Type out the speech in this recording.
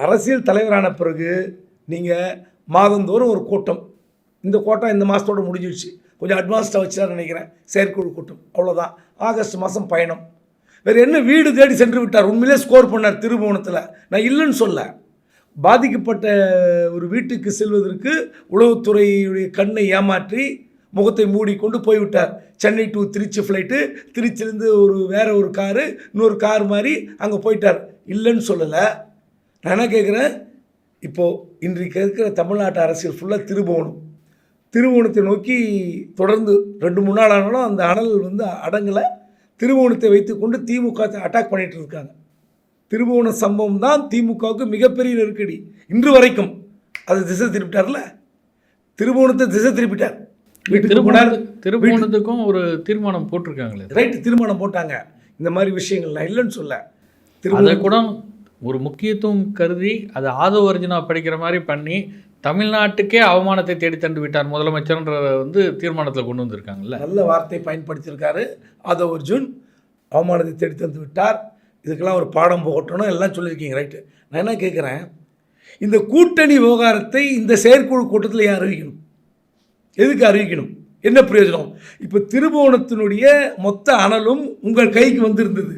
அரசியல் தலைவரான பிறகு நீங்கள் மாதந்தோறும் ஒரு கூட்டம், இந்த கூட்டம் இந்த மாதத்தோடு முடிஞ்சிடுச்சு, கொஞ்சம் அட்வான்ஸ்டாக வச்சுதான் நினைக்கிறேன், செயற்குழு கூட்டம், அவ்வளோதான். ஆகஸ்ட் மாதம் பயணம். வேறு என்ன, வீடு தேடி சென்று விட்டார். உண்மையிலே ஸ்கோர் பண்ணார் திருபுவனத்தில், நான் இல்லைன்னு சொல்ல. பாதிக்கப்பட்ட ஒரு வீட்டுக்கு செல்வதற்கு உளவுத்துறையுடைய கண்ணை ஏமாற்றி முகத்தை மூடிக்கொண்டு போய்விட்டார். சென்னை டு திருச்சி ஃப்ளைட்டு, திருச்சியிலேருந்து வேறு ஒரு காரு, இன்னொரு கார் மாதிரி அங்கே போயிட்டார். இல்லைன்னு சொல்லலை. நான் என்ன கேட்குறேன், இப்போது இன்றைக்கு இருக்கிற தமிழ்நாட்டு அரசியல் ஃபுல்லாக திருபுவனத்தை நோக்கி தொடர்ந்து 2-3 நாள் ஆனாலும் அந்த அனல் அடங்கலை. திருபுவனத்தை வைத்துக்கொண்டு திமுக அட்டாக் பண்ணிகிட்டு இருக்காங்க. திருபுவன சம்பவம் தான் திமுகவுக்கு மிகப்பெரிய நெருக்கடி இன்று வரைக்கும். அது திசை திருப்பிட்டார்ல, திருபுவனத்தை திசை திருப்பிட்டார். திருபுவனத்துக்கும் ஒரு தீர்மானம் போட்டிருக்காங்களே, ரைட்டு, தீர்மானம் போட்டாங்க. இந்த மாதிரி விஷயங்கள் நான் இல்லைன்னு சொல்ல. அதை கூட ஒரு முக்கியத்துவம் கருதி அதை ஆதவ அர்ஜுனா படிக்கிற மாதிரி பண்ணி தமிழ்நாட்டுக்கே அவமானத்தை தேடி தந்து விட்டார் முதலமைச்சர்ன்ற தீர்மானத்தில் கொண்டு வந்திருக்காங்கல்ல. நல்ல வார்த்தை பயன்படுத்தியிருக்காரு. ஆதவ அர்ஜுன் அவமானத்தை தேடி தந்து விட்டார். இதுக்கெல்லாம் ஒரு பாடம் போகட்டணும் எல்லாம் சொல்லியிருக்கீங்க, ரைட்டு. நான் என்ன கேட்குறேன், இந்த கூட்டணி விவகாரத்தை இந்த செயற்குழு கூட்டத்தில் ஏன் அறிவிக்கணும்? எதுக்கு அறிவிக்கணும்? என்ன பிரயோஜனம்? இப்போ திருபுவனத்தினுடைய மொத்த அனலும் உங்கள் கைக்கு வந்திருந்தது.